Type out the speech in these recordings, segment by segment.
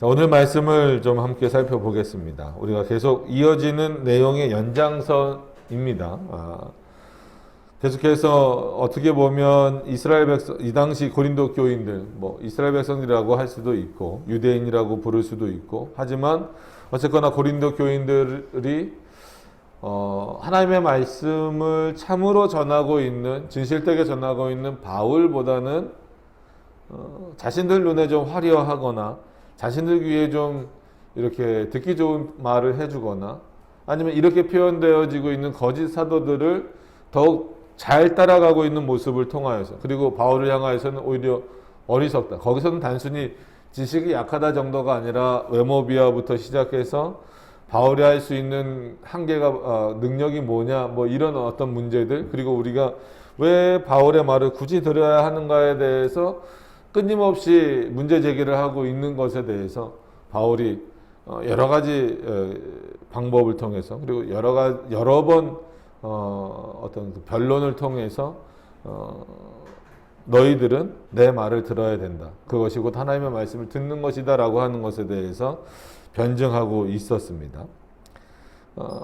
자, 오늘 말씀을 좀 함께 살펴보겠습니다. 우리가 계속 이어지는 내용의 연장선입니다. 계속해서 어떻게 보면 이스라엘 백성, 이 당시 고린도 교인들, 이스라엘 백성이라고 할 수도 있고 유대인이라고 부를 수도 있고, 하지만 어쨌거나 고린도 교인들이 하나님의 말씀을 참으로 전하고 있는, 진실되게 전하고 있는 바울보다는 자신들 눈에 좀 화려하거나 자신들 귀에 좀 이렇게 듣기 좋은 말을 해주거나, 아니면 이렇게 표현되어지고 있는 거짓 사도들을 더욱 잘 따라가고 있는 모습을 통하여서, 그리고 바울을 향하여서는 오히려 어리석다. 거기서는 단순히 지식이 약하다 정도가 아니라 외모 비하부터 시작해서 바울이 할 수 있는 한계가, 능력이 뭐냐, 이런 어떤 문제들, 그리고 우리가 왜 바울의 말을 굳이 들어야 하는가에 대해서 끊임없이 문제 제기를 하고 있는 것에 대해서 바울이 여러 가지 방법을 통해서, 그리고 여러 번 어떤 변론을 통해서 너희들은 내 말을 들어야 된다. 그것이 곧 하나님의 말씀을 듣는 것이다 라고 하는 것에 대해서 변증하고 있었습니다.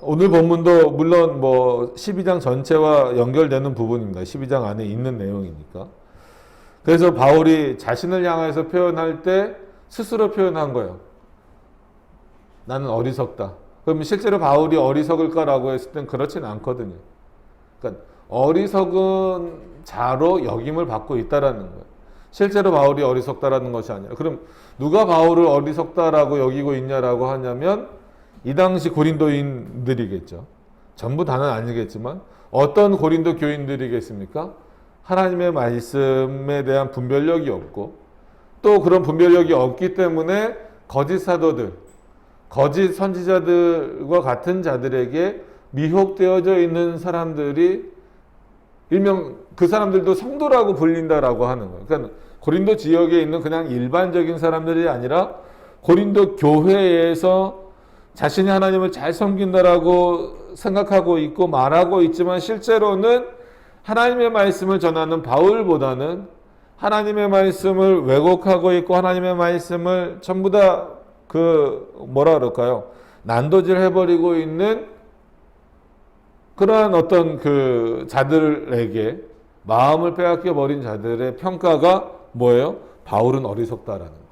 오늘 본문도 물론 12장 전체와 연결되는 부분입니다. 12장 안에 있는 내용이니까. 그래서 바울이 자신을 향해서 표현할 때 스스로 표현한 거예요. 나는 어리석다. 그럼 실제로 바울이 어리석을까라고 했을 땐 그렇진 않거든요. 그러니까 어리석은 자로 역임을 받고 있다라는 거예요. 실제로 바울이 어리석다라는 것이 아니라, 그럼 누가 바울을 어리석다라고 여기고 있냐라고 하냐면 이 당시 고린도인들이겠죠. 전부 다는 아니겠지만 어떤 고린도 교인들이겠습니까? 하나님의 말씀에 대한 분별력이 없고, 또 그런 분별력이 없기 때문에 거짓 사도들, 거짓 선지자들과 같은 자들에게 미혹되어져 있는 사람들이, 일명 그 사람들도 성도라고 불린다라고 하는 거예요. 그러니까 고린도 지역에 있는 그냥 일반적인 사람들이 아니라 고린도 교회에서 자신이 하나님을 잘 섬긴다라고 생각하고 있고 말하고 있지만, 실제로는 하나님의 말씀을 전하는 바울보다는 하나님의 말씀을 왜곡하고 있고, 하나님의 말씀을 전부 다 난도질 해버리고 있는 그러한 어떤 자들에게, 마음을 빼앗겨 버린 자들의 평가가 뭐예요? 바울은 어리석다라는 거예요.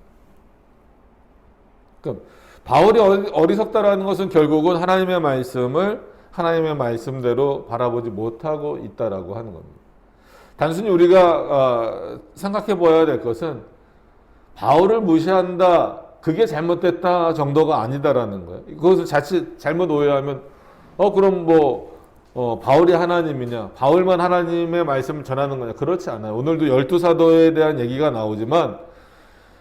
그러니까 바울이 어리석다라는 것은 결국은 하나님의 말씀을 하나님의 말씀대로 바라보지 못하고 있다라고 하는 겁니다. 단순히 우리가 생각해 보아야 될 것은 바울을 무시한다, 그게 잘못됐다 정도가 아니다라는 거예요. 그것을 자칫 잘못 오해하면 그럼 바울이 하나님이냐, 바울만 하나님의 말씀을 전하는 거냐, 그렇지 않아요. 오늘도 12사도에 대한 얘기가 나오지만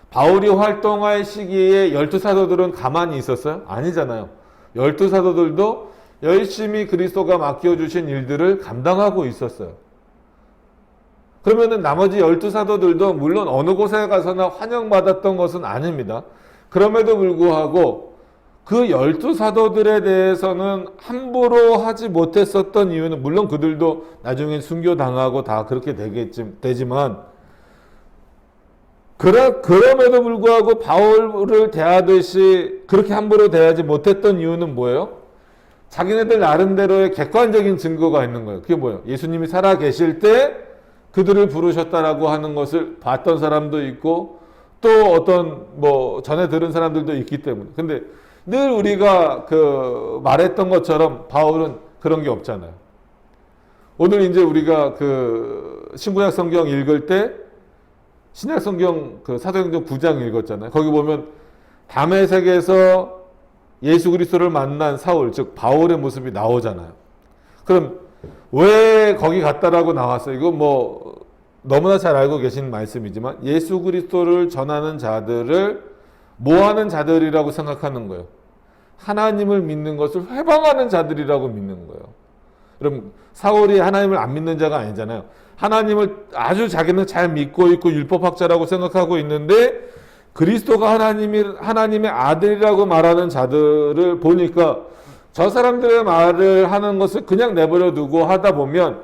바울이 활동할 시기에 12사도들은 가만히 있었어요? 아니잖아요. 12사도들도 열심히 그리스도가 맡겨주신 일들을 감당하고 있었어요. 그러면은 나머지 12사도들도 물론 어느 곳에 가서나 환영받았던 것은 아닙니다. 그럼에도 불구하고 그 12사도들에 대해서는 함부로 하지 못했었던 이유는, 물론 그들도 나중에 순교당하고 다 그렇게 되지만, 그럼에도 불구하고 바울을 대하듯이 그렇게 함부로 대하지 못했던 이유는 뭐예요? 자기네들 나름대로의 객관적인 증거가 있는 거예요. 그게 뭐예요? 예수님이 살아 계실 때 그들을 부르셨다라고 하는 것을 봤던 사람도 있고, 또 어떤 전에 들은 사람들도 있기 때문에. 근데 늘 우리가 말했던 것처럼 바울은 그런 게 없잖아요. 오늘 이제 우리가 신구약 성경 읽을 때 신약 성경 사도행전 9장 읽었잖아요. 거기 보면 다메섹에서 예수 그리스도를 만난 사울, 즉 바울의 모습이 나오잖아요. 그럼 왜 거기 갔다라고 나왔어요? 이거 너무나 잘 알고 계신 말씀이지만, 예수 그리스도를 전하는 자들을 뭐하는 자들이라고 생각하는 거예요? 하나님을 믿는 것을 회방하는 자들이라고 믿는 거예요. 그럼 사울이 하나님을 안 믿는 자가 아니잖아요. 하나님을 아주 자기는 잘 믿고 있고 율법학자라고 생각하고 있는데, 그리스도가 하나님의 아들이라고 말하는 자들을 보니까 저 사람들의 말을 하는 것을 그냥 내버려 두고 하다 보면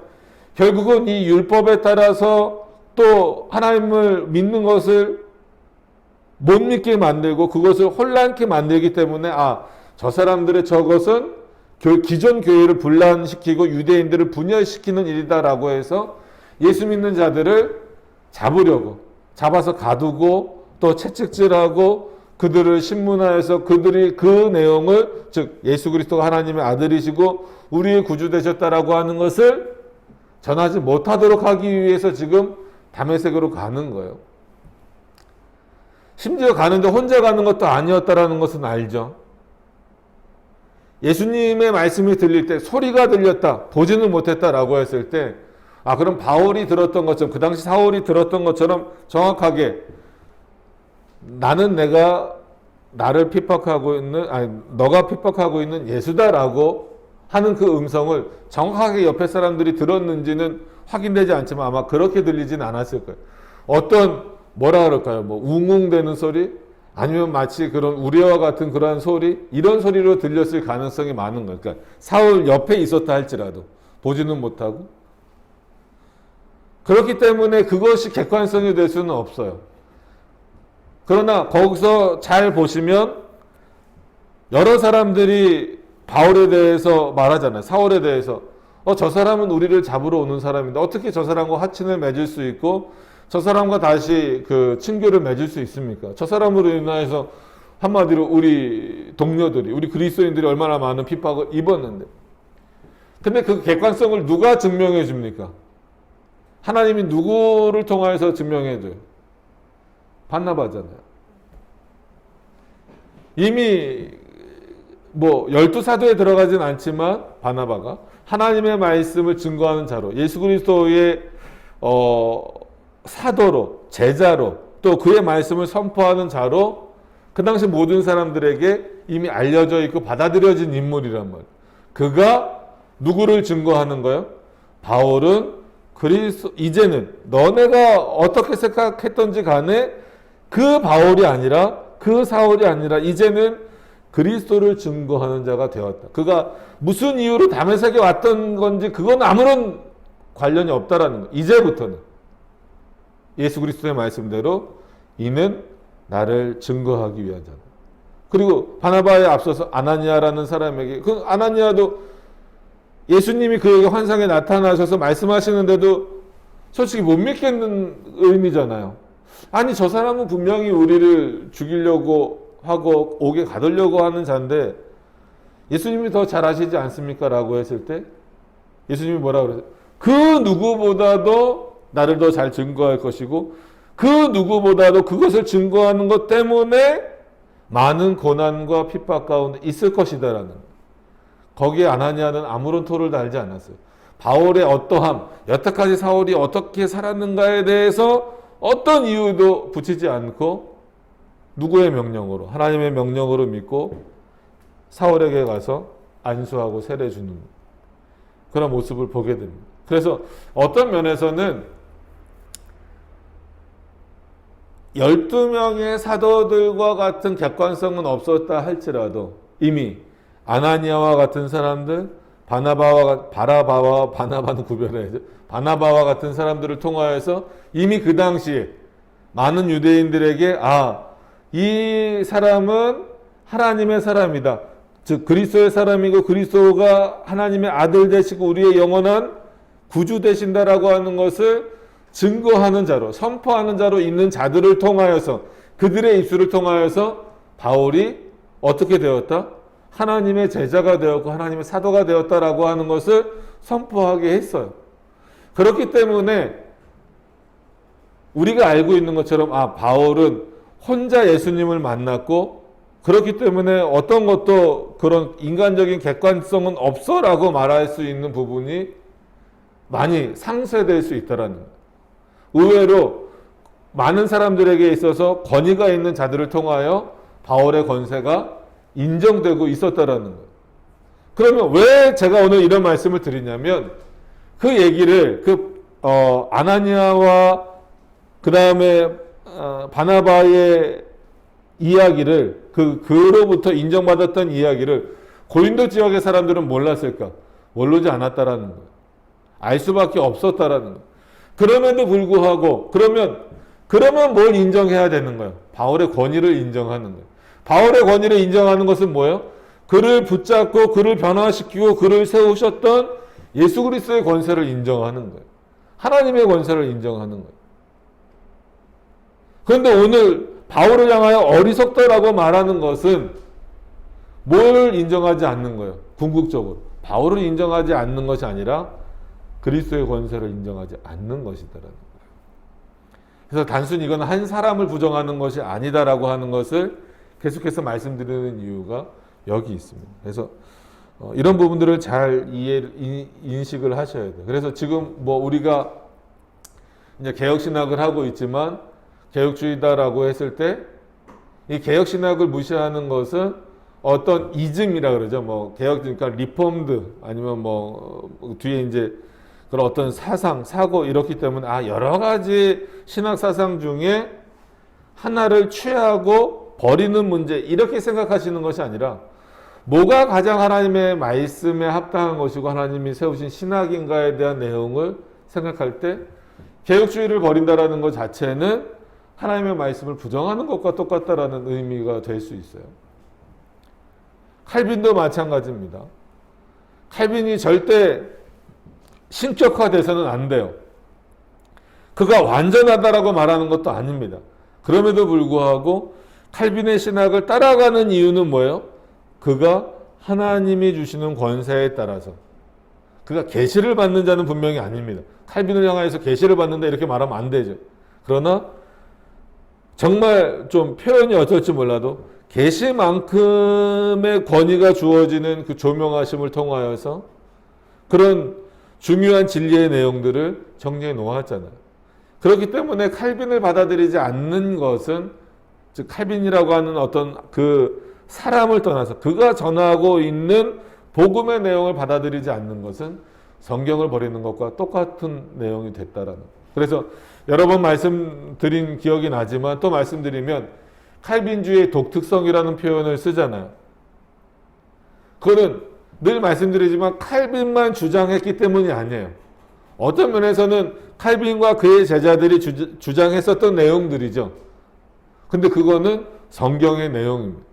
결국은 이 율법에 따라서 또 하나님을 믿는 것을 못 믿게 만들고 그것을 혼란케 만들기 때문에 저 사람들의 저것은 기존 교회를 분란시키고 유대인들을 분열시키는 일이다라고 해서 예수 믿는 자들을 잡아서 가두고 또 채찍질하고 그들을 신문화해서 그들이 그 내용을, 즉 예수 그리스도가 하나님의 아들이시고 우리의 구주 되셨다라고 하는 것을 전하지 못하도록 하기 위해서 지금 다메섹으로 가는 거예요. 심지어 가는데 혼자 가는 것도 아니었다라는 것은 알죠. 예수님의 말씀이 들릴 때 소리가 들렸다, 보지는 못했다라고 했을 때 그럼 바울이 들었던 것처럼, 그 당시 사울이 들었던 것처럼 정확하게 나를 핍박하고 있는, 너가 핍박하고 있는 예수다라고 하는 그 음성을 정확하게 옆에 사람들이 들었는지는 확인되지 않지만 아마 그렇게 들리진 않았을 거예요. 어떤, 뭐라 그럴까요? 웅웅대는 소리? 아니면 마치 그런 우레와 같은 그러한 소리? 이런 소리로 들렸을 가능성이 많은 거예요. 그러니까 사울 옆에 있었다 할지라도 보지는 못하고. 그렇기 때문에 그것이 객관성이 될 수는 없어요. 그러나 거기서 잘 보시면 여러 사람들이 바울에 대해서 말하잖아요. 사울에 대해서 저 사람은 우리를 잡으러 오는 사람인데 어떻게 저 사람과 하친을 맺을 수 있고 저 사람과 다시 그 친교를 맺을 수 있습니까? 저 사람으로 인하여서 한마디로 우리 동료들이, 우리 그리스도인들이 얼마나 많은 핍박을 입었는데. 근데 그 객관성을 누가 증명해 줍니까? 하나님이 누구를 통하여서 증명해 줘요? 바나바잖아요. 이미 12사도에 들어가진 않지만 바나바가 하나님의 말씀을 증거하는 자로, 예수 그리스도의 사도로, 제자로, 또 그의 말씀을 선포하는 자로 그 당시 모든 사람들에게 이미 알려져 있고 받아들여진 인물이란 말이에요. 그가 누구를 증거하는 거예요? 바울은 이제는 너네가 어떻게 생각했던지 간에 그 바울이 아니라, 그 사울이 아니라 이제는 그리스도를 증거하는 자가 되었다. 그가 무슨 이유로 다메섹에 왔던 건지 그건 아무런 관련이 없다라는 거예요. 이제부터는 예수 그리스도의 말씀대로 이는 나를 증거하기 위한 자다. 그리고 바나바에 앞서서 아나니아라는 사람에게, 그 아나니아도 예수님이 그에게 환상에 나타나셔서 말씀하시는데도 솔직히 못 믿겠는 의미잖아요. 아니 저 사람은 분명히 우리를 죽이려고 하고 옥에 가두려고 하는 자인데 예수님이 더 잘 아시지 않습니까? 라고 했을 때 예수님이 뭐라고 그러세요? 그 누구보다도 나를 더 잘 증거할 것이고 그 누구보다도 그것을 증거하는 것 때문에 많은 고난과 핍박 가운데 있을 것이다라는 거예요. 거기에 아나니아는 아무런 토를 달지 않았어요. 바울의 어떠함, 여태까지 사울이 어떻게 살았는가에 대해서 어떤 이유도 붙이지 않고 누구의 명령으로, 하나님의 명령으로 믿고 사울에게 가서 안수하고 세례 주는 그런 모습을 보게 됩니다. 그래서 어떤 면에서는 12명의 사도들과 같은 객관성은 없었다 할지라도 이미 아나니아와 같은 사람들, 바나바와 바나바는 구별해야죠. 바나바와 같은 사람들을 통하여서 이미 그 당시에 많은 유대인들에게 이 사람은 하나님의 사람이다. 즉 그리스도의 사람이고 그리스도가 하나님의 아들 되시고 우리의 영원한 구주 되신다라고 하는 것을 증거하는 자로, 선포하는 자로 있는 자들을 통하여서, 그들의 입술을 통하여서 바울이 어떻게 되었다? 하나님의 제자가 되었고 하나님의 사도가 되었다라고 하는 것을 선포하게 했어요. 그렇기 때문에 우리가 알고 있는 것처럼 바울은 혼자 예수님을 만났고 그렇기 때문에 어떤 것도 그런 인간적인 객관성은 없어라고 말할 수 있는 부분이 많이 상쇄될 수 있다라는 거예요. 의외로 많은 사람들에게 있어서 권위가 있는 자들을 통하여 바울의 권세가 인정되고 있었다라는 거예요. 그러면 왜 제가 오늘 이런 말씀을 드리냐면 그 얘기를 아나니아와 그 다음에 바나바의 이야기를 그로부터 인정받았던 이야기를 고린도 지역의 사람들은 몰랐을까? 모르지 않았다라는 거예요. 알 수밖에 없었다라는 거예요. 그럼에도 불구하고 그러면 그러면 뭘 인정해야 되는 거예요? 바울의 권위를 인정하는 거예요. 바울의 권위를 인정하는 것은 뭐예요? 그를 붙잡고 그를 변화시키고 그를 세우셨던 예수 그리스도의 권세를 인정하는 거예요. 하나님의 권세를 인정하는 거예요. 그런데 오늘 바울을 향하여 어리석다라고 말하는 것은 뭘 인정하지 않는 거예요? 궁극적으로 바울을 인정하지 않는 것이 아니라 그리스도의 권세를 인정하지 않는 것이다라는 거예요. 그래서 단순히 이건 한 사람을 부정하는 것이 아니다라고 하는 것을 계속해서 말씀드리는 이유가 여기 있습니다. 그래서 이런 부분들을 잘 인식을 하셔야 돼요. 그래서 지금 뭐 우리가 이제 개혁신학을 하고 있지만 개혁주의다라고 했을 때 이 개혁신학을 무시하는 것은 어떤 이즘이라 그러죠. 뭐 개혁, 그러니까 리폼드 아니면 뭐 뒤에 이제 그런 어떤 사상, 사고 이렇기 때문에 여러 가지 신학 사상 중에 하나를 취하고 버리는 문제 이렇게 생각하시는 것이 아니라 뭐가 가장 하나님의 말씀에 합당한 것이고 하나님이 세우신 신학인가에 대한 내용을 생각할 때 개혁주의를 버린다라는 것 자체는 하나님의 말씀을 부정하는 것과 똑같다라는 의미가 될 수 있어요. 칼빈도 마찬가지입니다. 칼빈이 절대 신격화돼서는 안 돼요. 그가 완전하다라고 말하는 것도 아닙니다. 그럼에도 불구하고 칼빈의 신학을 따라가는 이유는 뭐예요? 그가 하나님이 주시는 권세에 따라서 그가 계시를 받는 자는 분명히 아닙니다. 칼빈을 향하여서 계시를 받는다 이렇게 말하면 안 되죠. 그러나 정말 좀 표현이 어떨지 몰라도 계시만큼의 권위가 주어지는 그 조명하심을 통하여서 그런 중요한 진리의 내용들을 정리해 놓았잖아요. 그렇기 때문에 칼빈을 받아들이지 않는 것은 즉 칼빈이라고 하는 어떤 그 사람을 떠나서 그가 전하고 있는 복음의 내용을 받아들이지 않는 것은 성경을 버리는 것과 똑같은 내용이 됐다라는 거예요. 그래서 여러 번 말씀드린 기억이 나지만 또 말씀드리면 칼빈주의의 독특성이라는 표현을 쓰잖아요. 그거는 늘 말씀드리지만 칼빈만 주장했기 때문이 아니에요. 어떤 면에서는 칼빈과 그의 제자들이 주장했었던 내용들이죠. 근데 그거는 성경의 내용입니다.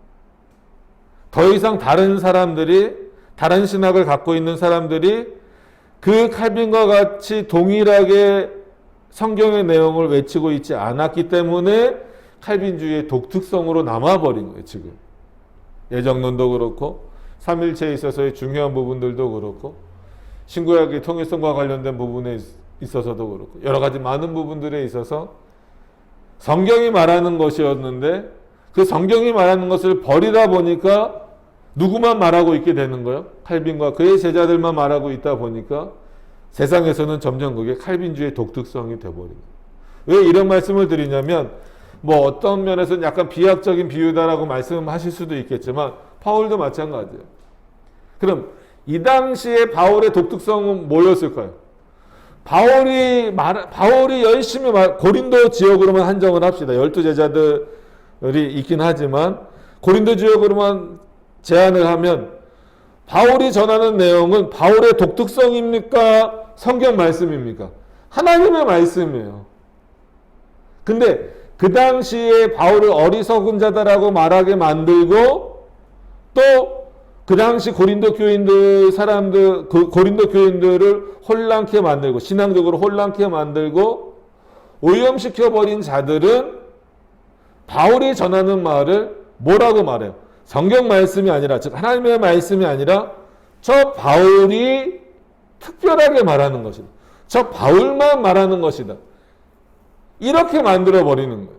더 이상 다른 사람들이 다른 신학을 갖고 있는 사람들이 그 칼빈과 같이 동일하게 성경의 내용을 외치고 있지 않았기 때문에 칼빈주의의 독특성으로 남아버린 거예요. 지금 예정론도 그렇고 삼일체에 있어서의 중요한 부분들도 그렇고 신구약의 통일성과 관련된 부분에 있어서도 그렇고 여러 가지 많은 부분들에 있어서 성경이 말하는 것이었는데 그 성경이 말하는 것을 버리다 보니까 누구만 말하고 있게 되는 거예요? 칼빈과 그의 제자들만 말하고 있다 보니까 세상에서는 점점 그게 칼빈주의의 독특성이 돼버린 거예요. 왜 이런 말씀을 드리냐면 뭐 어떤 면에서는 약간 비약적인 비유다라고 말씀하실 수도 있겠지만 바울도 마찬가지예요. 그럼 이 당시에 바울의 독특성은 뭐였을까요? 바울이 열심히 고린도 지역으로만 한정을 합시다. 12제자들이 있긴 하지만 고린도 지역으로만 제한을 하면 바울이 전하는 내용은 바울의 독특성입니까? 성경 말씀입니까? 하나님의 말씀이에요. 근데 그 당시에 바울을 어리석은 자다라고 말하게 만들고 또 그 당시 고린도 교인들 고린도 교인들을 혼란케 만들고 신앙적으로 혼란케 만들고 오염시켜 버린 자들은 바울이 전하는 말을 뭐라고 말해요? 성경 말씀이 아니라 즉 하나님의 말씀이 아니라 저 바울이 특별하게 말하는 것이다. 저 바울만 말하는 것이다. 이렇게 만들어 버리는 거예요.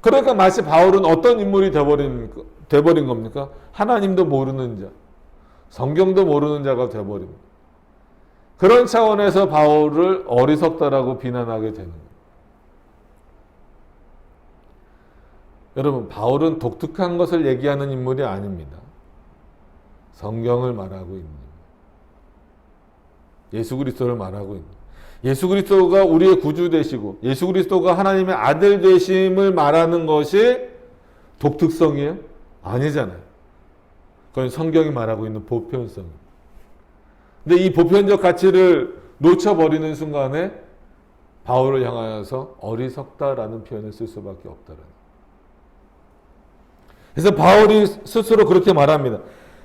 그러니까 마치 바울은 어떤 인물이 돼버린 겁니까? 하나님도 모르는 자, 성경도 모르는 자가 돼버립니다. 그런 차원에서 바울을 어리석다라고 비난하게 되는 거예요. 여러분, 바울은 독특한 것을 얘기하는 인물이 아닙니다. 성경을 말하고 있는, 예수 그리스도를 말하고 있는, 예수 그리스도가 우리의 구주 되시고 예수 그리스도가 하나님의 아들 되심을 말하는 것이 독특성이에요? 아니잖아요. 그건 성경이 말하고 있는 보편성이에요. 근데 이 보편적 가치를 놓쳐버리는 순간에 바울을 향하여서 어리석다라는 표현을 쓸 수밖에 없다라는. 그래서 바울이 스스로 그렇게 말합니다.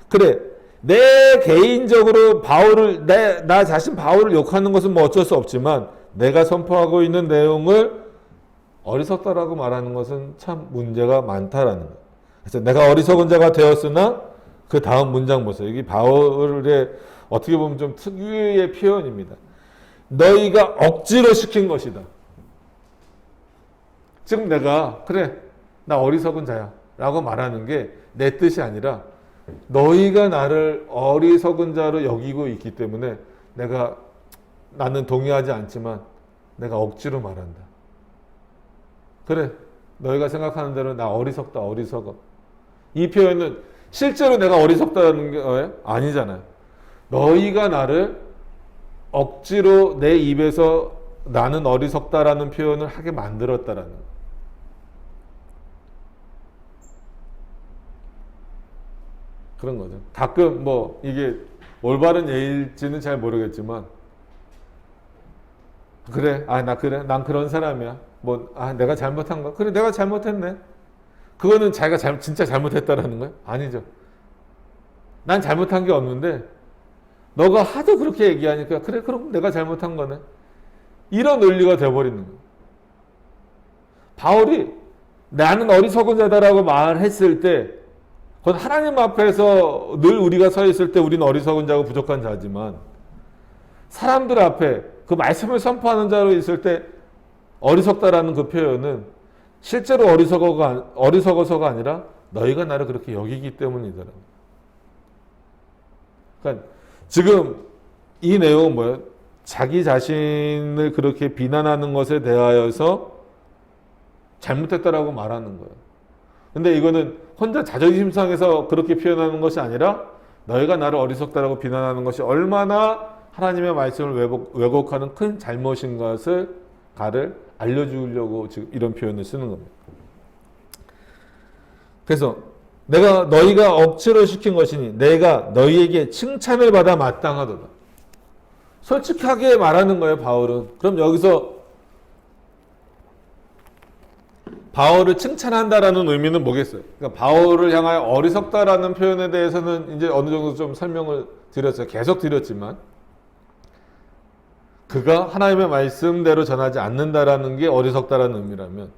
그래, 내 개인적으로 바울을 나 자신 바울을 욕하는 것은 뭐 어쩔 수 없지만 내가 선포하고 있는 내용을 어리석다라고 말하는 것은 참 문제가 많다라는 거예요. 그래서 내가 어리석은 자가 되었으나 그 다음 문장 보세요. 여기 바울의 어떻게 보면 좀 특유의 표현입니다. 너희가 억지로 시킨 것이다. 지금 내가 그래 나 어리석은 자야 라고 말하는 게 내 뜻이 아니라 너희가 나를 어리석은 자로 여기고 있기 때문에 나는 동의하지 않지만 내가 억지로 말한다. 그래 너희가 생각하는 대로 나 어리석다 어리석어. 이 표현은 실제로 내가 어리석다는 게 아니잖아요. 너희가 나를 억지로 내 입에서 나는 어리석다라는 표현을 하게 만들었다라는. 그런 거죠. 가끔 뭐 이게 올바른 예일지는 잘 모르겠지만 그래 난 그런 사람이야. 내가 잘못한 거 그래 내가 잘못했네. 그거는 자기가 진짜 잘못했다라는 거예요? 아니죠. 난 잘못한 게 없는데 너가 하도 그렇게 얘기하니까 그래 그럼 내가 잘못한 거네. 이런 논리가 돼버리는 거예요. 바울이 나는 어리석은 자다라고 말했을 때 그건 하나님 앞에서 늘 우리가 서 있을 때 우리는 어리석은 자고 부족한 자지만 사람들 앞에 그 말씀을 선포하는 자로 있을 때 어리석다라는 그 표현은 실제로 어리석어서가 아니라 너희가 나를 그렇게 여기기 때문이더라. 그러니까 지금 이 내용은 뭐예요? 자기 자신을 그렇게 비난하는 것에 대하여서 잘못했다라고 말하는 거예요. 근데 이거는 혼자 자존심 상해서 그렇게 표현하는 것이 아니라 너희가 나를 어리석다라고 비난하는 것이 얼마나 하나님의 말씀을 왜곡하는 큰 잘못인 것을 알려주려고 지금 이런 표현을 쓰는 겁니다. 그래서 너희가 억지로 시킨 것이니 내가 너희에게 칭찬을 받아 마땅하도다. 솔직하게 말하는 거예요, 바울은. 그럼 여기서 바울을 칭찬한다라는 의미는 뭐겠어요? 그러니까 바울을 향하여 어리석다라는 표현에 대해서는 이제 어느 정도 좀 설명을 드렸어요. 계속 드렸지만 그가 하나님의 말씀대로 전하지 않는다라는 게 어리석다라는 의미라면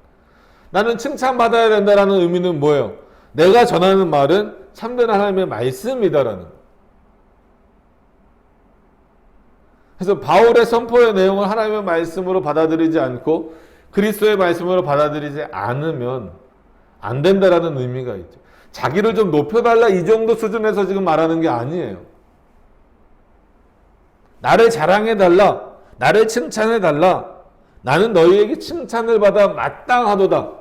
나는 칭찬받아야 된다라는 의미는 뭐예요? 내가 전하는 말은 참된 하나님의 말씀이다라는 거예요. 그래서 바울의 선포의 내용을 하나님의 말씀으로 받아들이지 않고 그리스도의 말씀으로 받아들이지 않으면 안 된다라는 의미가 있죠. 자기를 좀 높여달라 이 정도 수준에서 지금 말하는 게 아니에요. 나를 자랑해달라, 나를 칭찬해달라, 나는 너희에게 칭찬을 받아 마땅하도다.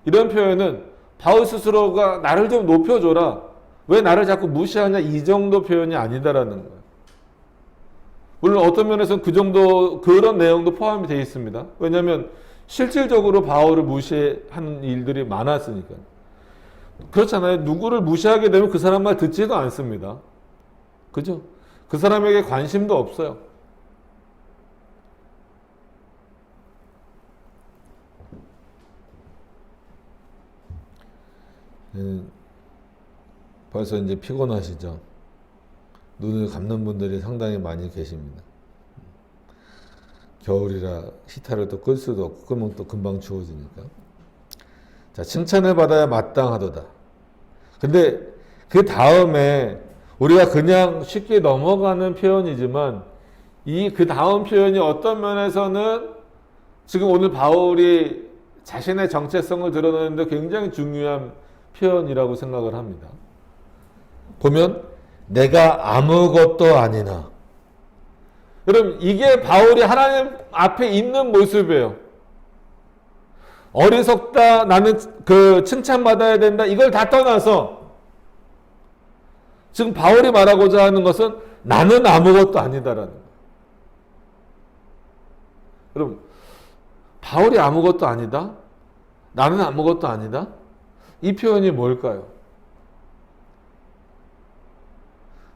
이런 표현은 바울 스스로가 나를 좀 높여줘라, 왜 나를 자꾸 무시하냐, 이 정도 표현이 아니다라는 거예요. 물론 어떤 면에서는 그런 내용도 포함이 되어 있습니다. 왜냐하면 실질적으로 바울을 무시하는 일들이 많았으니까. 그렇잖아요. 누구를 무시하게 되면 그 사람 말 듣지도 않습니다. 그죠? 그 사람에게 관심도 없어요. 벌써 이제 피곤하시죠? 눈을 감는 분들이 상당히 많이 계십니다. 겨울이라 히터를 또 끌 수도 없고 끄면 또 금방 추워지니까. 자, 칭찬을 받아야 마땅하도다. 근데 그 다음에 우리가 그냥 쉽게 넘어가는 표현이지만 그 다음 표현이 어떤 면에서는 지금 오늘 바울이 자신의 정체성을 드러내는데 굉장히 중요한 표현이라고 생각을 합니다. 보면 내가 아무것도 아니나. 여러분 이게 바울이 하나님 앞에 있는 모습이에요. 어리석다, 나는 칭찬받아야 된다, 이걸 다 떠나서 지금 바울이 말하고자 하는 것은 나는 아무것도 아니다라는 거예요. 여러분 바울이 아무것도 아니다? 나는 아무것도 아니다? 이 표현이 뭘까요?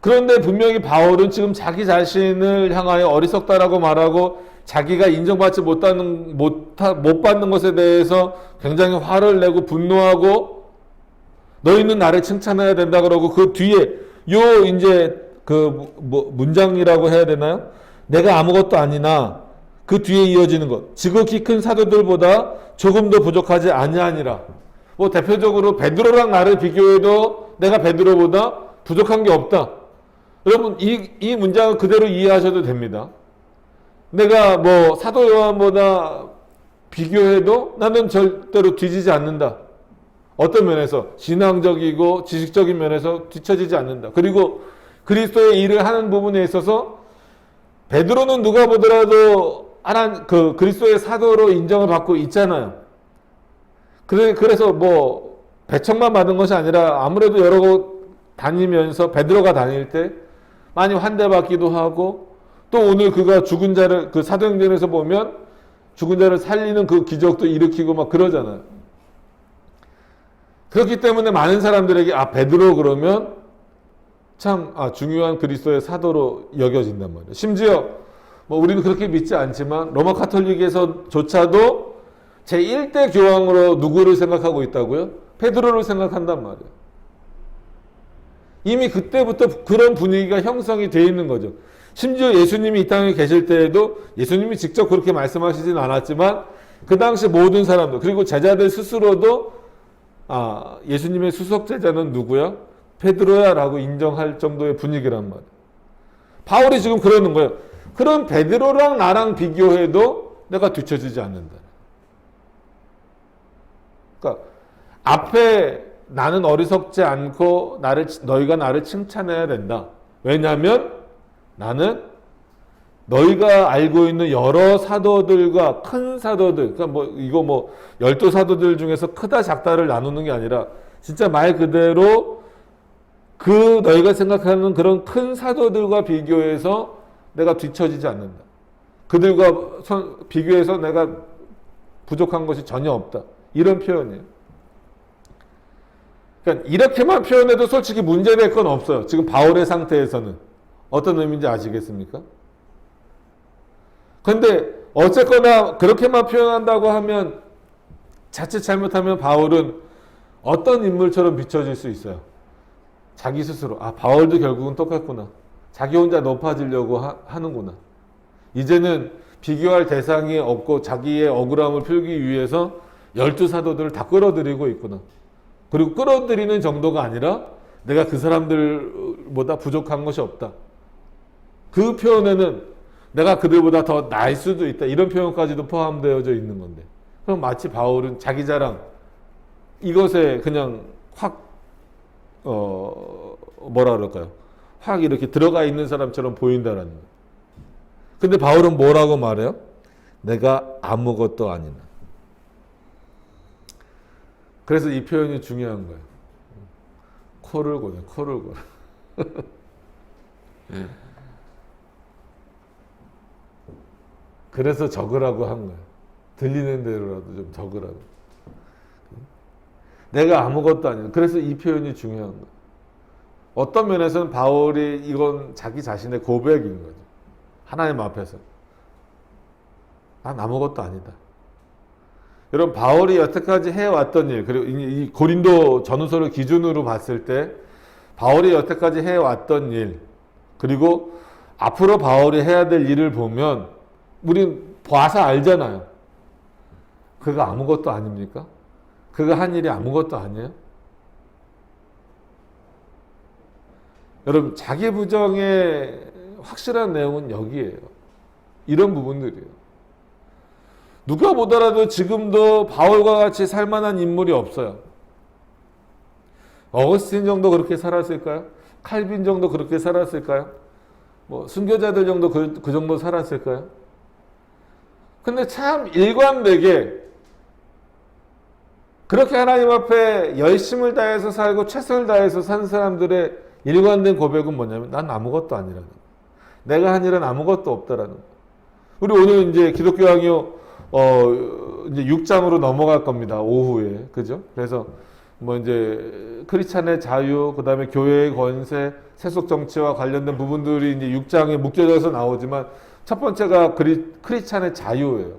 그런데 분명히 바울은 지금 자기 자신을 향하여 어리석다라고 말하고 자기가 인정받지 못 받는 것에 대해서 굉장히 화를 내고 분노하고 너희는 나를 칭찬해야 된다 그러고 그 뒤에 요 이제 그 문장이라고 해야 되나요? 내가 아무것도 아니나 그 뒤에 이어지는 것. 지극히 큰 사도들보다 조금 더 부족하지 아니하니라. 뭐 대표적으로 베드로랑 나를 비교해도 내가 베드로보다 부족한 게 없다. 여러분 이 문장을 그대로 이해하셔도 됩니다. 내가 뭐 사도 요한보다 비교해도 나는 절대로 뒤지지 않는다. 어떤 면에서 신앙적이고 지식적인 면에서 뒤처지지 않는다. 그리고 그리스도의 일을 하는 부분에 있어서 베드로는 누가 보더라도 그리스도의 사도로 인정을 받고 있잖아요. 그래서 뭐 배척만 받은 것이 아니라 아무래도 여러 곳 다니면서 베드로가 다닐 때 많이 환대받기도 하고 또 오늘 그가 죽은 자를 그 사도행전에서 보면 죽은 자를 살리는 그 기적도 일으키고 막 그러잖아요. 그렇기 때문에 많은 사람들에게 베드로 그러면 참 중요한 그리스도의 사도로 여겨진단 말이에요. 심지어 뭐 우리는 그렇게 믿지 않지만 로마 카톨릭에서조차도 제1대 교황으로 누구를 생각하고 있다고요? 베드로를 생각한단 말이에요. 이미 그때부터 그런 분위기가 형성이 되어 있는 거죠. 심지어 예수님이 이 땅에 계실 때에도 예수님이 직접 그렇게 말씀하시진 않았지만 그 당시 모든 사람들 그리고 제자들 스스로도 예수님의 수석 제자는 누구야? 베드로야 라고 인정할 정도의 분위기란 말이에요. 바울이 지금 그러는 거예요. 그럼 베드로랑 나랑 비교해도 내가 뒤처지지 않는다. 그러니까 앞에 나는 어리석지 않고 너희가 나를 칭찬해야 된다. 왜냐하면 나는 너희가 알고 있는 여러 사도들과 큰 사도들, 그러니까 이거 12사도들 중에서 크다 작다를 나누는 게 아니라 진짜 말 그대로 너희가 생각하는 그런 큰 사도들과 비교해서 내가 뒤처지지 않는다. 그들과 비교해서 내가 부족한 것이 전혀 없다. 이런 표현이에요. 그러니까 이렇게만 표현해도 솔직히 문제될 건 없어요. 지금 바울의 상태에서는. 어떤 의미인지 아시겠습니까? 근데 어쨌거나 그렇게만 표현한다고 하면 자칫 잘못하면 바울은 어떤 인물처럼 비춰질 수 있어요. 자기 스스로 바울도 결국은 똑같구나. 자기 혼자 높아지려고 하는구나. 이제는 비교할 대상이 없고 자기의 억울함을 풀기 위해서 12사도들을 다 끌어들이고 있구나. 그리고 끌어들이는 정도가 아니라 내가 그 사람들보다 부족한 것이 없다. 그 표현에는 내가 그들보다 더 나을 수도 있다. 이런 표현까지도 포함되어져 있는 건데. 그럼 마치 바울은 자기 자랑 이것에 그냥 확 뭐라 그럴까요? 확 이렇게 들어가 있는 사람처럼 보인다라는 거예요. 근데 바울은 뭐라고 말해요? 내가 아무것도 아니나. 그래서 이 표현이 중요한 거예요. 코를 고네, 코를 고네. 그래서 적으라고 한 거예요. 들리는 대로라도 좀 적으라고. 내가 아무것도 아니야. 그래서 이 표현이 중요한 거예요. 어떤 면에서는 바울이 이건 자기 자신의 고백인 거죠. 하나님 앞에서. 난 아무것도 아니다. 여러분 바울이 여태까지 해왔던 일, 그리고 이 고린도 전후서를 기준으로 봤을 때 바울이 여태까지 해왔던 일, 그리고 앞으로 바울이 해야 될 일을 보면 우린 봐서 알잖아요. 그가 아무것도 아닙니까? 그가 한 일이 아무것도 아니에요? 여러분 자기 부정의 확실한 내용은 여기에요. 이런 부분들이에요. 누가 보더라도 지금도 바울과 같이 살만한 인물이 없어요. 어거스틴 정도 그렇게 살았을까요? 칼빈 정도 그렇게 살았을까요? 순교자들 정도 그 정도 살았을까요? 근데 참 일관되게 그렇게 하나님 앞에 열심을 다해서 살고 최선을 다해서 산 사람들의 일관된 고백은 뭐냐면 난 아무것도 아니라는 거예요. 내가 한 일은 아무것도 없다라는 거예요. 우리 오늘 이제 기독교 강요 이제 6장으로 넘어갈 겁니다. 오후에. 그죠? 그래서 이제 크리스찬의 자유, 그 다음에 교회의 권세, 세속 정치와 관련된 부분들이 이제 6장에 묶여져서 나오지만 첫 번째가 크리스찬의 자유예요.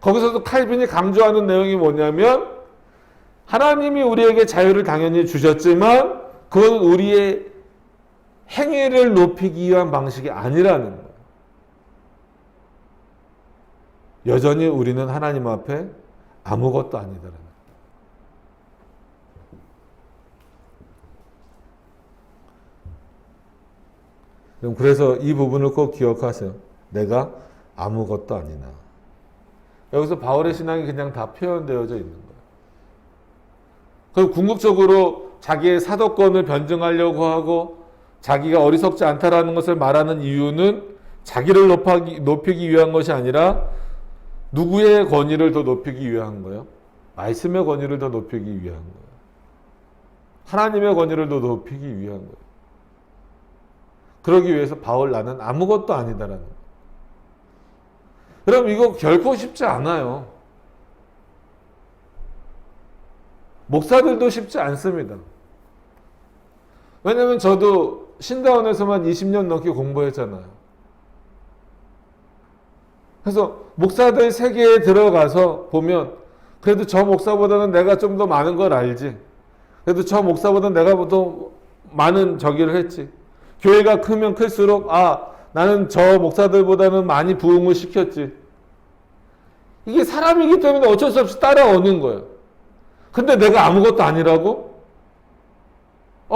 거기서도 칼빈이 강조하는 내용이 뭐냐면 하나님이 우리에게 자유를 당연히 주셨지만 그건 우리의 행위를 높이기 위한 방식이 아니라는 거예요. 여전히 우리는 하나님 앞에 아무것도 아니다라는 거예요. 그래서 이 부분을 꼭 기억하세요. 내가 아무것도 아니나. 여기서 바울의 신앙이 그냥 다 표현되어져 있는 거예요. 그리고 궁극적으로 자기의 사도권을 변증하려고 하고 자기가 어리석지 않다라는 것을 말하는 이유는 자기를 높이기 위한 것이 아니라 누구의 권위를 더 높이기 위한 거예요? 말씀의 권위를 더 높이기 위한 거예요. 하나님의 권위를 더 높이기 위한 거예요. 그러기 위해서 바울 나는 아무것도 아니다라는 거예요. 그럼 이거 결코 쉽지 않아요. 목사들도 쉽지 않습니다. 왜냐면 저도 신다원에서만 20년 넘게 공부했잖아요. 그래서 목사들 세계에 들어가서 보면 그래도 저 목사보다는 내가 좀 더 많은 걸 알지. 그래도 저 목사보다는 내가 더 많은 저기를 했지. 교회가 크면 클수록 나는 저 목사들보다는 많이 부흥을 시켰지. 이게 사람이기 때문에 어쩔 수 없이 따라오는 거예요. 근데 내가 아무것도 아니라고?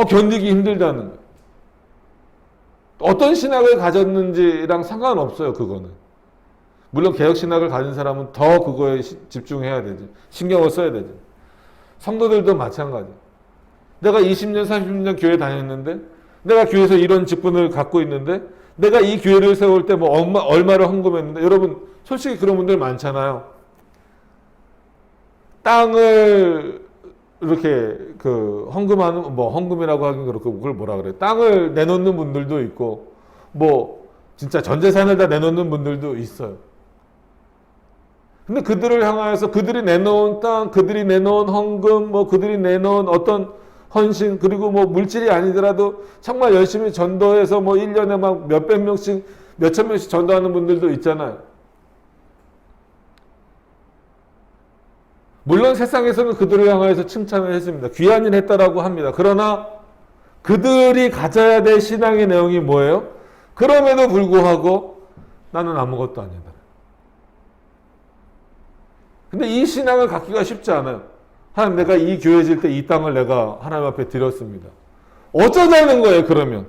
견디기 힘들다는 거예요. 어떤 신학을 가졌는지랑 상관없어요, 그거는. 물론 개혁신학을 가진 사람은 더 그거에 집중해야 되지. 신경을 써야 되지. 성도들도 마찬가지. 내가 20년, 30년 교회 다녔는데 내가 교회에서 이런 직분을 갖고 있는데 내가 이 교회를 세울 때 뭐 얼마를 헌금했는데 여러분 솔직히 그런 분들 많잖아요. 땅을 이렇게 헌금하는 헌금이라고 하긴 그렇고 그걸 뭐라 그래? 땅을 내놓는 분들도 있고 진짜 전 재산을 다 내놓는 분들도 있어요. 근데 그들을 향하여서 그들이 내놓은 땅, 그들이 내놓은 헌금, 그들이 내놓은 어떤 헌신, 그리고 물질이 아니더라도 정말 열심히 전도해서 1년에 막 몇백 명씩, 몇천 명씩 전도하는 분들도 있잖아요. 물론 세상에서는 그들을 향하여서 칭찬을 했습니다. 귀한 일 했다라고 합니다. 그러나 그들이 가져야 될 신앙의 내용이 뭐예요? 그럼에도 불구하고 나는 아무것도 아니다. 근데 이 신앙을 갖기가 쉽지 않아요. 하나님, 내가 이 교회 질 때 이 땅을 내가 하나님 앞에 드렸습니다. 어쩌자는 거예요, 그러면?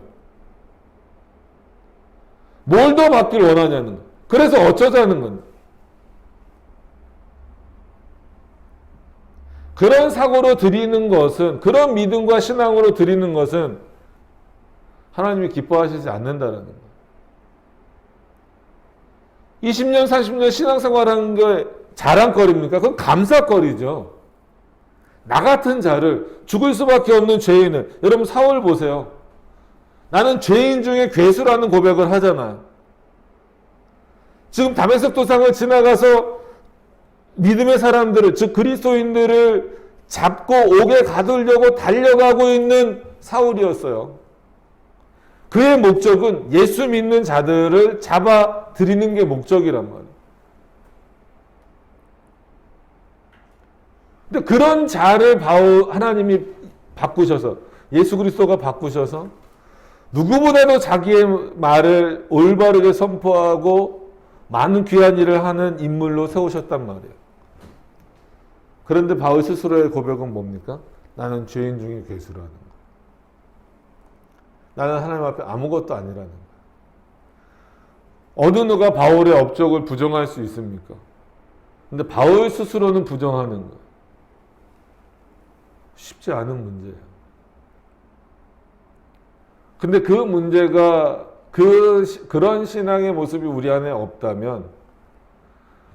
뭘 더 받길 원하냐는 거예요. 그래서 어쩌자는 건데. 그런 사고로 드리는 것은, 그런 믿음과 신앙으로 드리는 것은 하나님이 기뻐하시지 않는다는 거예요. 20년, 30년 신앙생활하는 게 자랑거리입니까? 그건 감사거리죠. 나 같은 자를, 죽을 수밖에 없는 죄인을, 여러분 사울 보세요. 나는 죄인 중에 괴수라는 고백을 하잖아요. 지금 다메섹 도상을 지나가서 믿음의 사람들을, 즉 그리스도인들을 잡고 옥에 가두려고 달려가고 있는 사울이었어요. 그의 목적은 예수 믿는 자들을 잡아 들이는 게 목적이란 말이에요. 근데 그런 자를 하나님이 바꾸셔서, 예수 그리스도가 바꾸셔서 누구보다도 자기의 말을 올바르게 선포하고 많은 귀한 일을 하는 인물로 세우셨단 말이에요. 그런데 바울 스스로의 고백은 뭡니까? 나는 죄인 중에 괴수라는 거예요. 나는 하나님 앞에 아무것도 아니라는 거예요. 어느 누가 바울의 업적을 부정할 수 있습니까? 근데 바울 스스로는 부정하는 거예요. 쉽지 않은 문제예요. 근데 그 문제가 그런 신앙의 모습이 우리 안에 없다면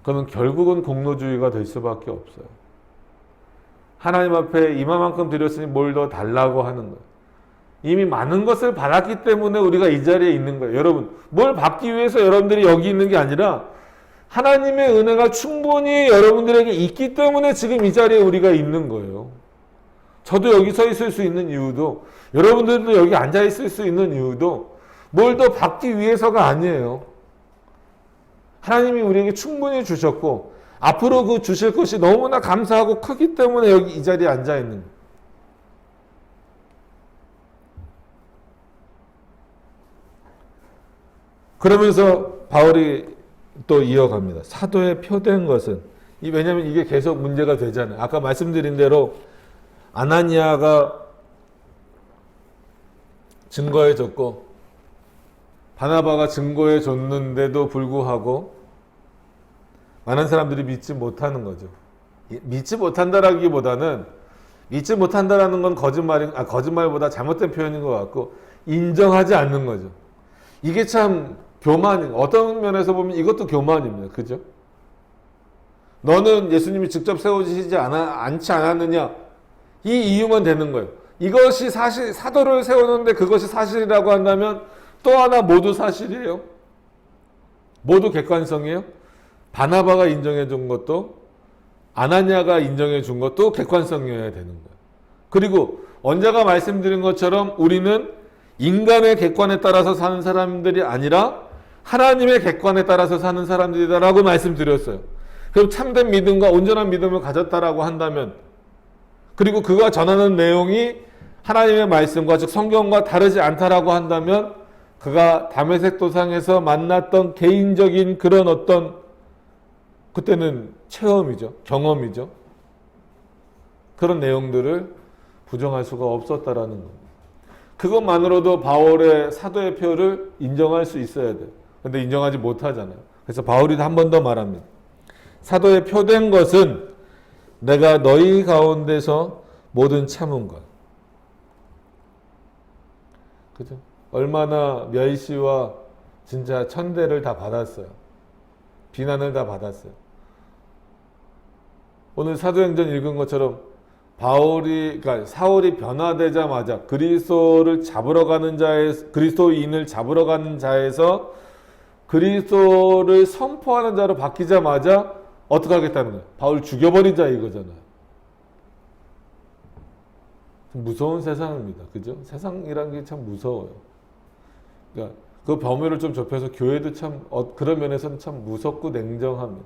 그는 결국은 공로주의가 될 수밖에 없어요. 하나님 앞에 이만큼 드렸으니 뭘 더 달라고 하는 거예요. 이미 많은 것을 받았기 때문에 우리가 이 자리에 있는 거예요. 여러분, 뭘 받기 위해서 여러분들이 여기 있는 게 아니라 하나님의 은혜가 충분히 여러분들에게 있기 때문에 지금 이 자리에 우리가 있는 거예요. 저도 여기 서 있을 수 있는 이유도, 여러분들도 여기 앉아 있을 수 있는 이유도 뭘 더 받기 위해서가 아니에요. 하나님이 우리에게 충분히 주셨고 앞으로 그 주실 것이 너무나 감사하고 크기 때문에 여기 이 자리에 앉아 있는 거예요. 그러면서 바울이 또 이어갑니다. 사도에 표된 것은, 왜냐하면 이게 계속 문제가 되잖아요. 아까 말씀드린 대로 아나니아가 증거해줬고 바나바가 증거해줬는데도 불구하고 많은 사람들이 믿지 못하는 거죠. 믿지 못한다라기보다는, 믿지 못한다라는 건 거짓말보다 잘못된 표현인 것 같고 인정하지 않는 거죠. 이게 참 어떤 면에서 보면 이것도 교만입니다. 그죠? 너는 예수님이 직접 세우시지 않지 않았느냐? 이 이유만 되는 거예요. 이것이 사실, 사도를 세우는데 그것이 사실이라고 한다면 또 하나 모두 사실이에요. 모두 객관성이에요. 바나바가 인정해 준 것도 아나니아가 인정해 준 것도 객관성이어야 되는 거예요. 그리고 언제가 말씀드린 것처럼 우리는 인간의 객관에 따라서 사는 사람들이 아니라 하나님의 객관에 따라서 사는 사람들이다라고 말씀드렸어요. 그럼 참된 믿음과 온전한 믿음을 가졌다라고 한다면, 그리고 그가 전하는 내용이 하나님의 말씀과 즉 성경과 다르지 않다라고 한다면, 그가 다메섹 도상에서 만났던 개인적인 그런 어떤, 그때는 체험이죠, 경험이죠, 그런 내용들을 부정할 수가 없었다라는 겁니다. 그것만으로도 바울의 사도의 표를 인정할 수 있어야 돼요. 근데 인정하지 못하잖아요. 그래서 바울이 한 번 더 말합니다. 사도의 표된 것은 내가 너희 가운데서 모든 참은 것. 그죠? 얼마나 멸시와 진짜 천대를 다 받았어요. 비난을 다 받았어요. 오늘 사도행전 읽은 것처럼 그러니까 사울이 변화되자마자 그리스도인을 잡으러 가는 자에서 그리스도를 선포하는 자로 바뀌자마자 어떻게 하겠다는 거예요? 바울 죽여버리자 이거잖아요. 무서운 세상입니다. 그죠? 세상이란 게 참 무서워요. 그러니까 그 범위를 좀 좁혀서 교회도 참 그런 면에서는 참 무섭고 냉정합니다.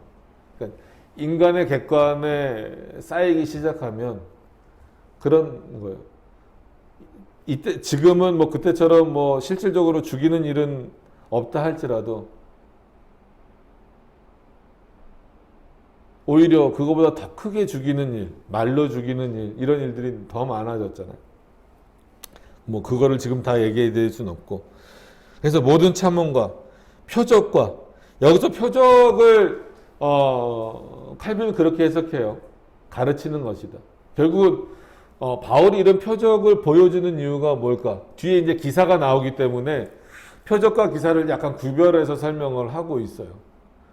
그러니까 인간의 객관에 쌓이기 시작하면 그런 거예요. 지금은 뭐 그때처럼 뭐 실질적으로 죽이는 일은 없다 할지라도 오히려 그거보다 더 크게 죽이는 일, 말로 죽이는 일, 이런 일들이 더 많아졌잖아요. 뭐 그거를 지금 다 얘기해 드릴 수는 없고. 그래서 모든 참음과 표적과, 여기서 표적을 칼빈은 그렇게 해석해요. 가르치는 것이다. 결국은 바울이 이런 표적을 보여주는 이유가 뭘까? 뒤에 이제 기사가 나오기 때문에 표적과 기사를 약간 구별해서 설명을 하고 있어요.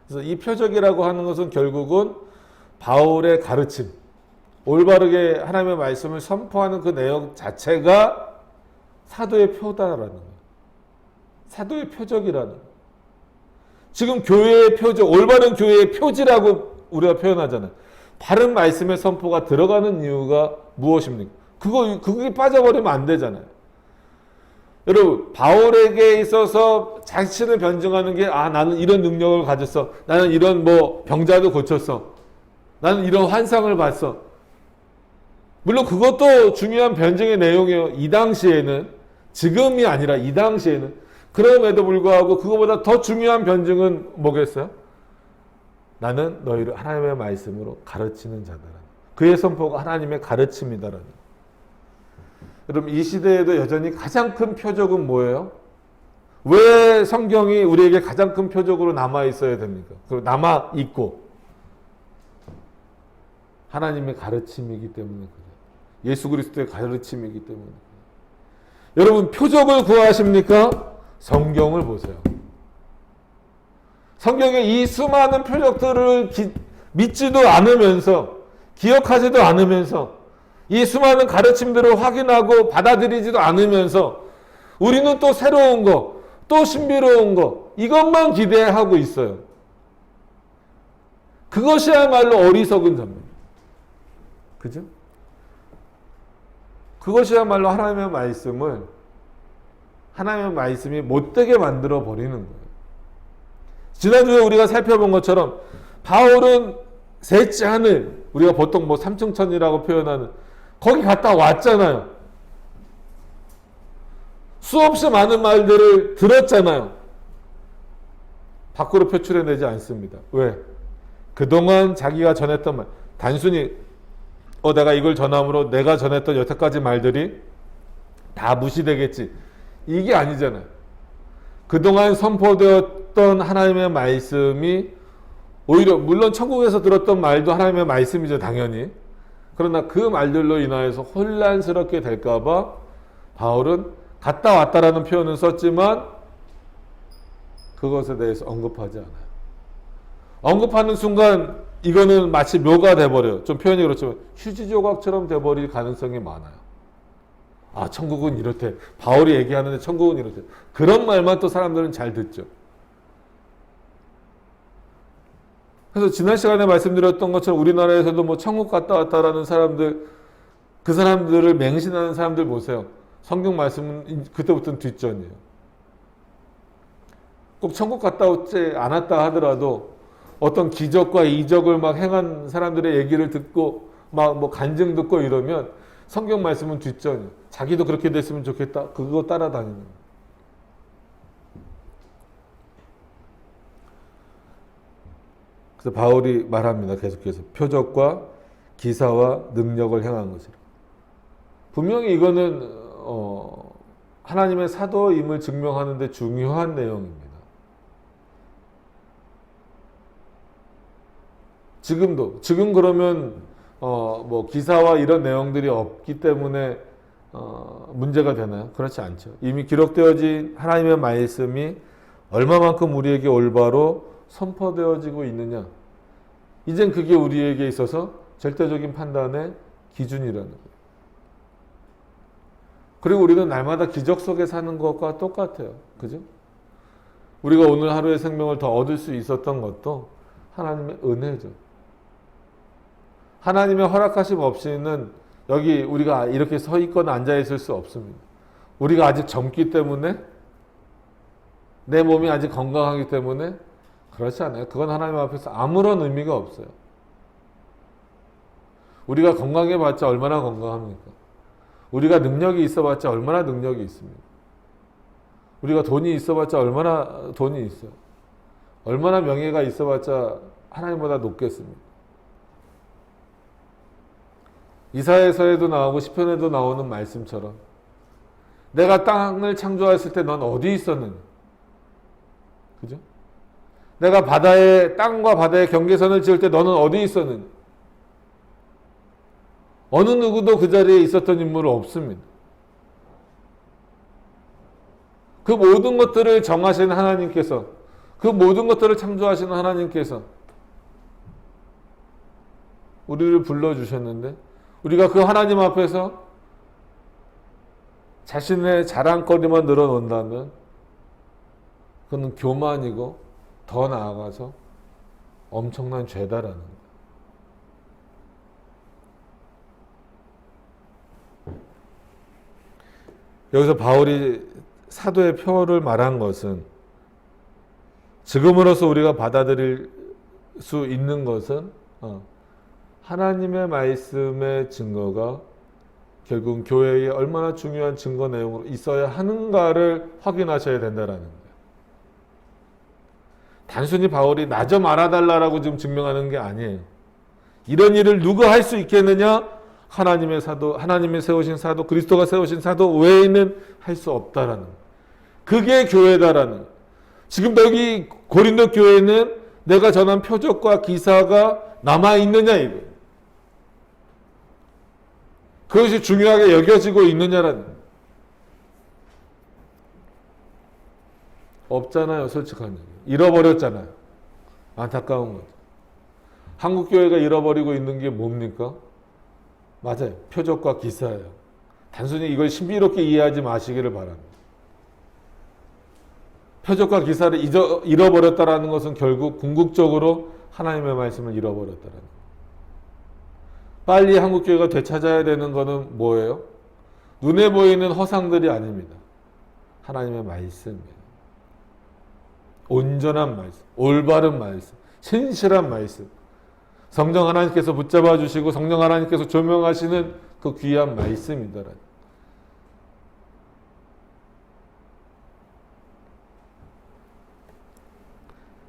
그래서 이 표적이라고 하는 것은 결국은 바울의 가르침, 올바르게 하나님의 말씀을 선포하는 그 내용 자체가 사도의 표다라는 거예요. 사도의 표적이라는 거예요. 지금 교회의 표적, 올바른 교회의 표지라고 우리가 표현하잖아요. 바른 말씀의 선포가 들어가는 이유가 무엇입니까? 그게 빠져버리면 안 되잖아요. 여러분, 바울에게 있어서 자신을 변증하는 게, 나는 이런 능력을 가졌어. 나는 이런 병자도 고쳤어. 나는 이런 환상을 봤어. 물론 그것도 중요한 변증의 내용이에요. 이 당시에는. 지금이 아니라 이 당시에는. 그럼에도 불구하고 그거보다 더 중요한 변증은 뭐겠어요? 나는 너희를 하나님의 말씀으로 가르치는 자다. 그의 선포가 하나님의 가르침이다라는. 여러분, 이 시대에도 여전히 가장 큰 표적은 뭐예요? 왜 성경이 우리에게 가장 큰 표적으로 남아있어야 됩니까? 그리고 남아있고 하나님의 가르침이기 때문에 그래요. 예수 그리스도의 가르침이기 때문에. 여러분, 표적을 구하십니까? 성경을 보세요. 성경의 이 수많은 표적들을 믿지도 않으면서, 기억하지도 않으면서, 이 수많은 가르침들을 확인하고 받아들이지도 않으면서 우리는 또 새로운 거, 또 신비로운 거, 이것만 기대하고 있어요. 그것이야말로 어리석은 자입니다. 그죠? 그것이야말로 하나님의 말씀이 못되게 만들어 버리는 거예요. 지난주에 우리가 살펴본 것처럼 바울은 셋째 하늘, 우리가 보통 뭐 삼층천이라고 표현하는 거기 갔다 왔잖아요. 수없이 많은 말들을 들었잖아요. 밖으로 표출해내지 않습니다. 왜? 그동안 자기가 전했던 말, 단순히 내가 이걸 전함으로 내가 전했던 여태까지 말들이 다 무시되겠지, 이게 아니잖아요. 그동안 선포되었던 하나님의 말씀이 오히려, 물론 천국에서 들었던 말도 하나님의 말씀이죠, 당연히. 그러나 그 말들로 인하여서 혼란스럽게 될까봐 바울은 갔다 왔다라는 표현을 썼지만 그것에 대해서 언급하지 않아요. 언급하는 순간 이거는 마치 묘가 돼버려요. 좀 표현이 그렇지만 휴지 조각처럼 돼버릴 가능성이 많아요. 아, 천국은 이렇대. 바울이 얘기하는데 천국은 이렇대. 그런 말만 또 사람들은 잘 듣죠. 그래서 지난 시간에 말씀드렸던 것처럼 우리나라에서도 뭐 천국 갔다 왔다라는 사람들, 그 사람들을 맹신하는 사람들 보세요. 성경 말씀은 그때부터는 뒷전이에요. 꼭 천국 갔다 오지 않았다 하더라도 어떤 기적과 이적을 막 행한 사람들의 얘기를 듣고 막 뭐 간증 듣고 이러면 성경 말씀은 뒷전이에요. 자기도 그렇게 됐으면 좋겠다, 그거 따라다니는 거예요. 그래서 바울이 말합니다. 계속해서 표적과 기사와 능력을 행한 것이라. 분명히 이거는 하나님의 사도임을 증명하는 데 중요한 내용입니다. 지금 그러면 뭐 기사와 이런 내용들이 없기 때문에 문제가 되나요? 그렇지 않죠. 이미 기록되어진 하나님의 말씀이 얼마만큼 우리에게 올바로 선포되어지고 있느냐, 이젠 그게 우리에게 있어서 절대적인 판단의 기준이라는 거예요. 그리고 우리는 날마다 기적 속에 사는 것과 똑같아요. 그죠? 우리가 오늘 하루의 생명을 더 얻을 수 있었던 것도 하나님의 은혜죠. 하나님의 허락하심 없이는 여기 우리가 이렇게 서 있거나 앉아 있을 수 없습니다. 우리가 아직 젊기 때문에, 내 몸이 아직 건강하기 때문에 그렇지 않아요. 그건 하나님 앞에서 아무런 의미가 없어요. 우리가 건강해봤자 얼마나 건강합니까? 우리가 능력이 있어봤자 얼마나 능력이 있습니까? 우리가 돈이 있어봤자 얼마나 돈이 있어요? 얼마나 명예가 있어봤자 하나님보다 높겠습니까? 이사야서에도 나오고 시편에도 나오는 말씀처럼 내가 땅을 창조했을 때 넌 어디 있었느냐? 그죠? 내가 땅과 바다의 경계선을 지을 때 너는 어디 있었느냐? 어느 누구도 그 자리에 있었던 인물은 없습니다. 그 모든 것들을 정하시는 하나님께서, 그 모든 것들을 창조하시는 하나님께서 우리를 불러주셨는데, 우리가 그 하나님 앞에서 자신의 자랑거리만 늘어놓는다면 그건 교만이고 더 나아가서 엄청난 죄다라는 거예요. 여기서 바울이 사도의 표를 말한 것은, 지금으로서 우리가 받아들일 수 있는 것은 하나님의 말씀의 증거가 결국 교회에 얼마나 중요한 증거 내용으로 있어야 하는가를 확인하셔야 된다라는 거예요. 단순히 바울이 나 좀 알아달라고 지금 증명하는 게 아니에요. 이런 일을 누가 할 수 있겠느냐? 하나님의 사도, 하나님이 세우신 사도, 그리스도가 세우신 사도 외에는 할 수 없다라는 거예요. 그게 교회다라는 거예요. 지금도 여기 고린도 교회는 내가 전한 표적과 기사가 남아있느냐 이거예요. 그것이 중요하게 여겨지고 있느냐라는 거예요. 없잖아요, 솔직한 얘기. 잃어버렸잖아요. 안타까운 거죠. 한국교회가 잃어버리고 있는 게 뭡니까? 맞아요. 표적과 기사예요. 단순히 이걸 신비롭게 이해하지 마시기를 바랍니다. 표적과 기사를 잃어버렸다라는 것은 결국 궁극적으로 하나님의 말씀을 잃어버렸다라는 거예요. 빨리 한국교회가 되찾아야 되는 것은 뭐예요? 눈에 보이는 허상들이 아닙니다. 하나님의 말씀이에요. 온전한 말씀, 올바른 말씀, 신실한 말씀. 성령 하나님께서 붙잡아 주시고 성령 하나님께서 조명하시는 그 귀한 말씀이더라.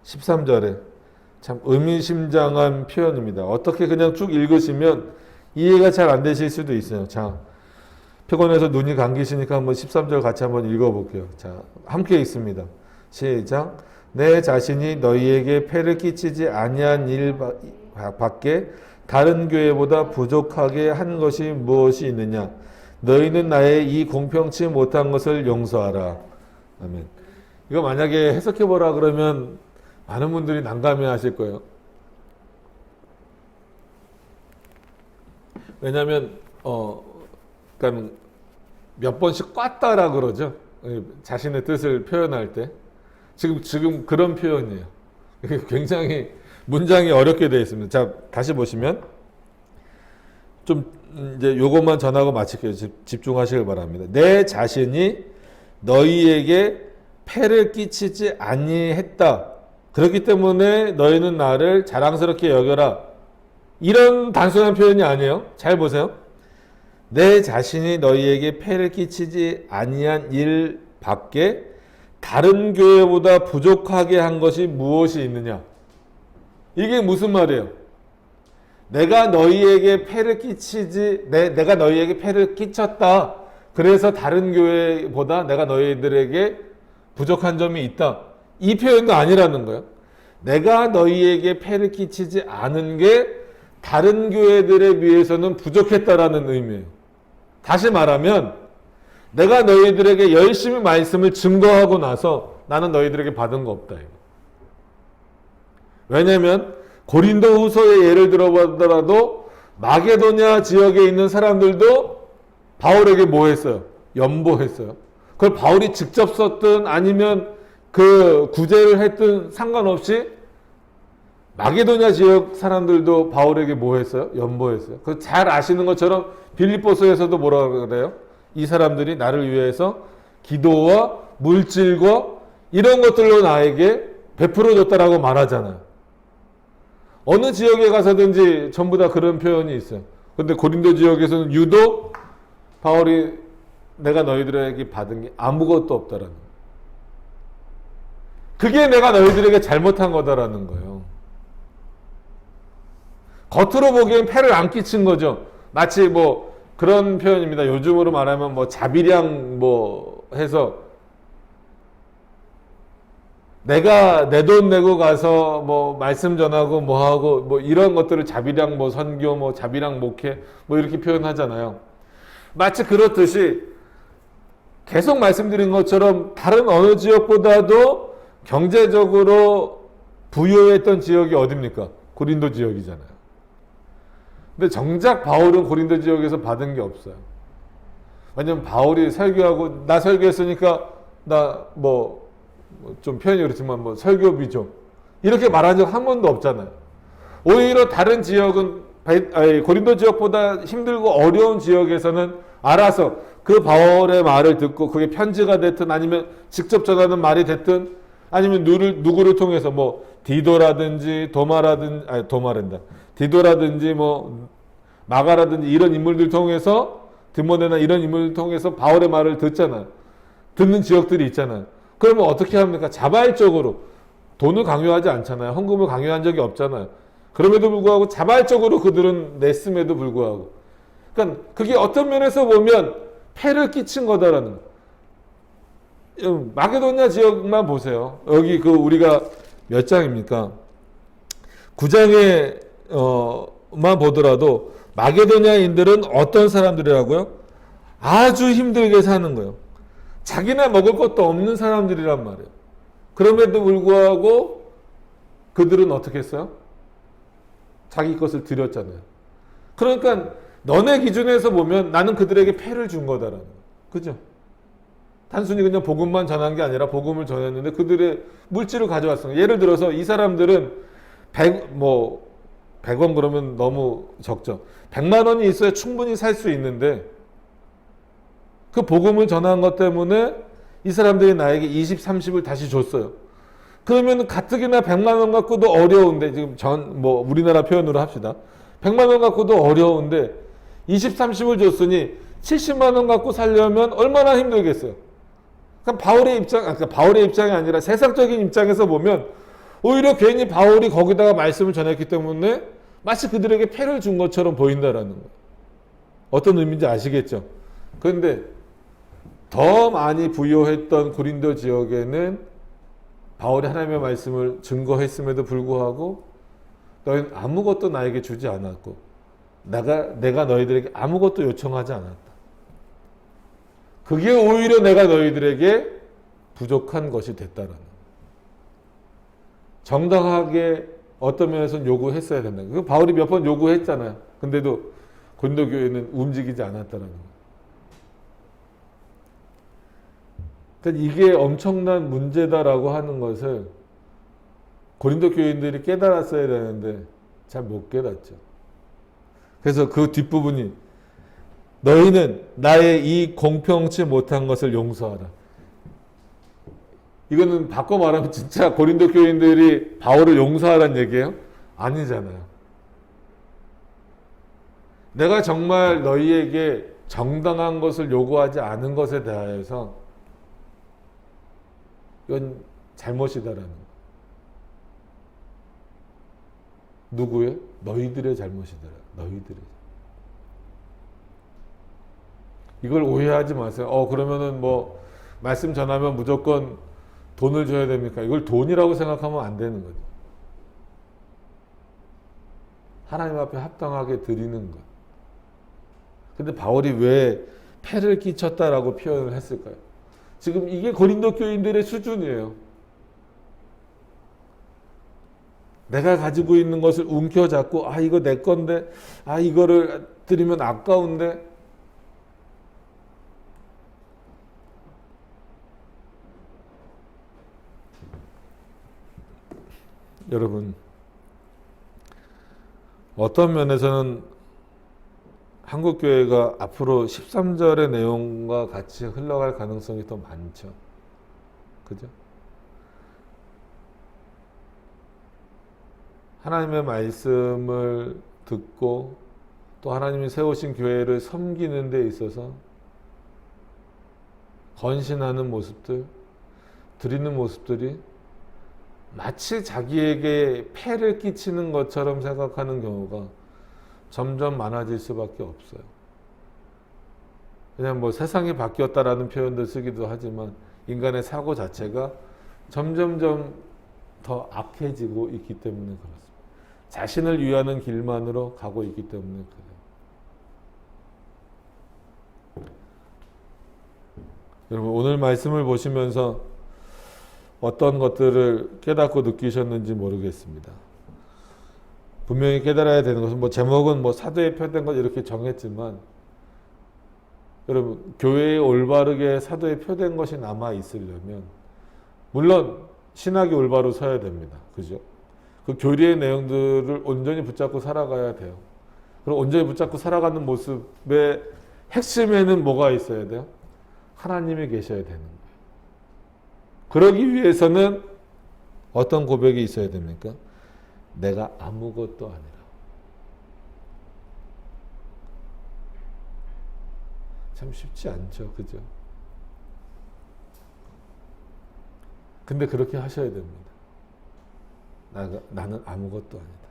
13절에 참 의미심장한 표현입니다. 어떻게 그냥 쭉 읽으시면 이해가 잘 안 되실 수도 있어요. 자, 피곤해서 눈이 감기시니까 한번 13절 같이 한번 읽어볼게요. 자, 함께 읽습니다. 시작. 내 자신이 너희에게 폐를 끼치지 아니한 일 밖에 다른 교회보다 부족하게 한 것이 무엇이 있느냐? 너희는 나의 이 공평치 못한 것을 용서하라. 아멘. 이거 만약에 해석해보라 그러면 많은 분들이 난감해 하실 거예요. 왜냐하면 그러니까 몇 번씩 꽈따라 그러죠. 자신의 뜻을 표현할 때 지금 그런 표현이에요. 굉장히 문장이 어렵게 되어 있습니다. 자, 다시 보시면 좀 이제 요것만 전하고 마칠게요. 집중하시길 바랍니다. 내 자신이 너희에게 폐를 끼치지 아니했다. 그렇기 때문에 너희는 나를 자랑스럽게 여겨라. 이런 단순한 표현이 아니에요. 잘 보세요. 내 자신이 너희에게 폐를 끼치지 아니한 일 밖에 다른 교회보다 부족하게 한 것이 무엇이 있느냐? 이게 무슨 말이에요? 내가 너희에게 폐를 끼치지, 내가 너희에게 폐를 끼쳤다. 그래서 다른 교회보다 내가 너희들에게 부족한 점이 있다. 이 표현도 아니라는 거예요. 내가 너희에게 폐를 끼치지 않은 게 다른 교회들에 비해서는 부족했다라는 의미예요. 다시 말하면 내가 너희들에게 열심히 말씀을 증거하고 나서 나는 너희들에게 받은 거 없다. 왜냐하면 고린도 후서의 예를 들어보더라도 마게도냐 지역에 있는 사람들도 바울에게 뭐 했어요? 연보했어요. 그걸 바울이 직접 썼든 아니면 그 구제를 했든 상관없이 마게도냐 지역 사람들도 바울에게 뭐 했어요? 연보했어요. 그 잘 아시는 것처럼 빌립보서에서도 뭐라 그래요? 이 사람들이 나를 위해서 기도와 물질과 이런 것들로 나에게 베풀어 줬다라고 말하잖아요. 어느 지역에 가서든지 전부 다 그런 표현이 있어요. 근데 고린도 지역에서는 유독 바울이 내가 너희들에게 받은 게 아무것도 없다라는 거예요. 그게 내가 너희들에게 잘못한 거다라는 거예요. 겉으로 보기엔 폐를 안 끼친 거죠. 마치 뭐 그런 표현입니다. 요즘으로 말하면 뭐 자비량 뭐 해서 내가 내 돈 내고 가서 뭐 말씀 전하고 뭐 하고 뭐 이런 것들을 자비량 뭐 선교 뭐 자비량 목회 뭐 이렇게 표현하잖아요. 마치 그렇듯이 계속 말씀드린 것처럼 다른 어느 지역보다도 경제적으로 부유했던 지역이 어딥니까? 고린도 지역이잖아요. 근데 정작 바울은 고린도 지역에서 받은 게 없어요. 왜냐면 바울이 설교하고 나 설교했으니까 나 뭐 좀 표현이 그렇지만 뭐 설교비죠. 이렇게 말한 적 한 번도 없잖아요. 오히려 다른 지역은 고린도 지역보다 힘들고 어려운 지역에서는 알아서 그 바울의 말을 듣고 그게 편지가 됐든 아니면 직접 전하는 말이 됐든 아니면 누구를 통해서 뭐 디도라든지 디도라든지 뭐 마가라든지 이런 인물들 통해서 디모데나 이런 인물들 통해서 바울의 말을 듣잖아요. 듣는 지역들이 있잖아요. 그러면 어떻게 합니까? 자발적으로 돈을 강요하지 않잖아요. 헌금을 강요한 적이 없잖아요. 그럼에도 불구하고 자발적으로 그들은 냈음에도 불구하고 그러니까 그게 어떤 면에서 보면 폐를 끼친 거다라는 거예요. 마게도냐 지역만 보세요. 여기 그 우리가 몇 장입니까? 9장에 만 보더라도 마게도냐인들은 어떤 사람들이라고요? 아주 힘들게 사는 거예요. 자기네 먹을 것도 없는 사람들이란 말이에요. 그럼에도 불구하고 그들은 어떻게 했어요? 자기 것을 드렸잖아요. 그러니까 너네 기준에서 보면 나는 그들에게 폐를 준 거다라는 거예요. 그죠? 단순히 그냥 복음만 전한 게 아니라 복음을 전했는데 그들의 물질을 가져왔어요. 예를 들어서 이 사람들은 100원 그러면 너무 적죠. 100만 원이 있어야 충분히 살 수 있는데 그 복음을 전한 것 때문에 이 사람들이 나에게 20, 30을 다시 줬어요. 그러면 가뜩이나 100만 원 갖고도 어려운데, 지금 우리나라 표현으로 합시다. 100만 원 갖고도 어려운데 20, 30을 줬으니 70만 원 갖고 살려면 얼마나 힘들겠어요. 그러니까 바울의 입장이 아니라 세상적인 입장에서 보면 오히려 괜히 바울이 거기다가 말씀을 전했기 때문에 마치 그들에게 패를 준 것처럼 보인다라는 거예요. 어떤 의미인지 아시겠죠? 그런데 더 많이 부요했던 고린도 지역에는 바울이 하나님의 말씀을 증거했음에도 불구하고 너희는 아무것도 나에게 주지 않았고 내가 너희들에게 아무것도 요청하지 않았다. 그게 오히려 내가 너희들에게 부족한 것이 됐다라는 거예요. 정당하게 어떤 면에서는 요구했어야 된다. 그 바울이 몇 번 요구했잖아요. 근데도 고린도 교회는 움직이지 않았다라는 거예요. 그러니까 이게 엄청난 문제다라고 하는 것을 고린도 교인들이 깨달았어야 되는데 잘 못 깨닫죠. 그래서 그 뒷부분이 너희는 나의 이 공평치 못한 것을 용서하라. 이거는 바꿔 말하면 진짜 고린도 교인들이 바울을 용서하라는 얘기예요? 아니잖아요. 내가 정말 너희에게 정당한 것을 요구하지 않은 것에 대하여서 이건 잘못이다라는 거예요. 누구의? 너희들의 잘못이더라. 너희들의. 이걸 오해하지 마세요. 그러면은 말씀 전하면 무조건 돈을 줘야 됩니까? 이걸 돈이라고 생각하면 안 되는 거죠. 하나님 앞에 합당하게 드리는 것. 근데 바울이 왜 패를 끼쳤다라고 표현을 했을까요? 지금 이게 고린도 교인들의 수준이에요. 내가 가지고 있는 것을 움켜잡고 이거 내 건데 이거를 드리면 아까운데 여러분 어떤 면에서는 한국교회가 앞으로 13절의 내용과 같이 흘러갈 가능성이 더 많죠. 그죠? 하나님의 말씀을 듣고 또 하나님이 세우신 교회를 섬기는 데 있어서 헌신하는 모습들, 드리는 모습들이 마치 자기에게 폐를 끼치는 것처럼 생각하는 경우가 점점 많아질 수밖에 없어요. 그냥 세상이 바뀌었다라는 표현도 쓰기도 하지만 인간의 사고 자체가 점점점 더 악해지고 있기 때문에 그렇습니다. 자신을 위하는 길만으로 가고 있기 때문에 그래요. 여러분 오늘 말씀을 보시면서 어떤 것들을 깨닫고 느끼셨는지 모르겠습니다. 분명히 깨달아야 되는 것은 제목은 사도에 표된 것 이렇게 정했지만 여러분 교회에 올바르게 사도에 표된 것이 남아 있으려면 물론 신학이 올바로 서야 됩니다. 그죠? 그 교리의 내용들을 온전히 붙잡고 살아가야 돼요. 그리고 온전히 붙잡고 살아가는 모습의 핵심에는 뭐가 있어야 돼요? 하나님이 계셔야 되는 거예요. 그러기 위해서는 어떤 고백이 있어야 됩니까? 내가 아무것도 아니라. 참 쉽지 않죠. 그죠? 근데 그렇게 하셔야 됩니다. 나는 아무것도 아니다.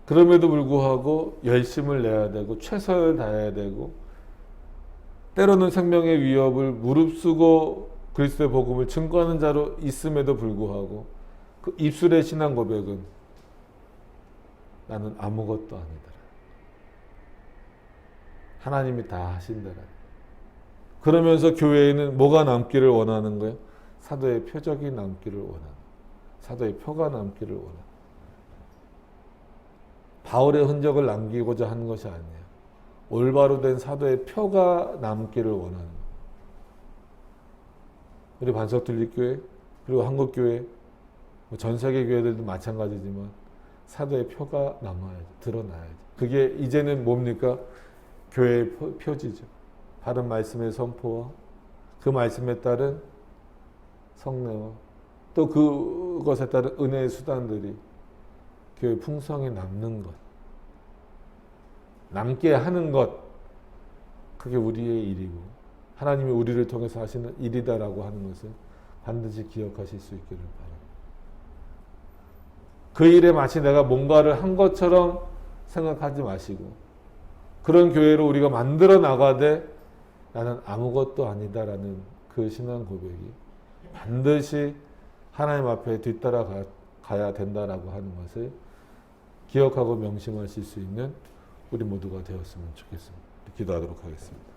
그럼에도 불구하고 열심을 내야 되고 최선을 다해야 되고 때로는 생명의 위협을 무릅쓰고 그리스도의 복음을 증거하는 자로 있음에도 불구하고 그 입술의 신앙 고백은 나는 아무것도 아니다. 하나님이 다 하신다라. 그러면서 교회에는 뭐가 남기를 원하는 거예요? 사도의 표적이 남기를 원하는, 사도의 표가 남기를 원하는. 바울의 흔적을 남기고자 하는 것이 아니에요. 올바로 된 사도의 표가 남기를 원하는. 우리 반석들립교회 그리고 한국교회 전 세계 교회들도 마찬가지지만 사도의 표가 남아야죠. 드러나야죠. 그게 이제는 뭡니까? 교회의 표지죠. 바른 말씀의 선포와 그 말씀에 따른 성례와 또 그것에 따른 은혜의 수단들이 교회 풍성히 남는 것, 남게 하는 것, 그게 우리의 일이고 하나님이 우리를 통해서 하시는 일이다라고 하는 것을 반드시 기억하실 수 있기를 바랍니다. 그 일에 마치 내가 뭔가를 한 것처럼 생각하지 마시고 그런 교회로 우리가 만들어 나가되 나는 아무것도 아니다라는 그 신앙 고백이 반드시 하나님 앞에 뒤따라 가야 된다라고 하는 것을 기억하고 명심하실 수 있는 우리 모두가 되었으면 좋겠습니다. 기도하도록 하겠습니다.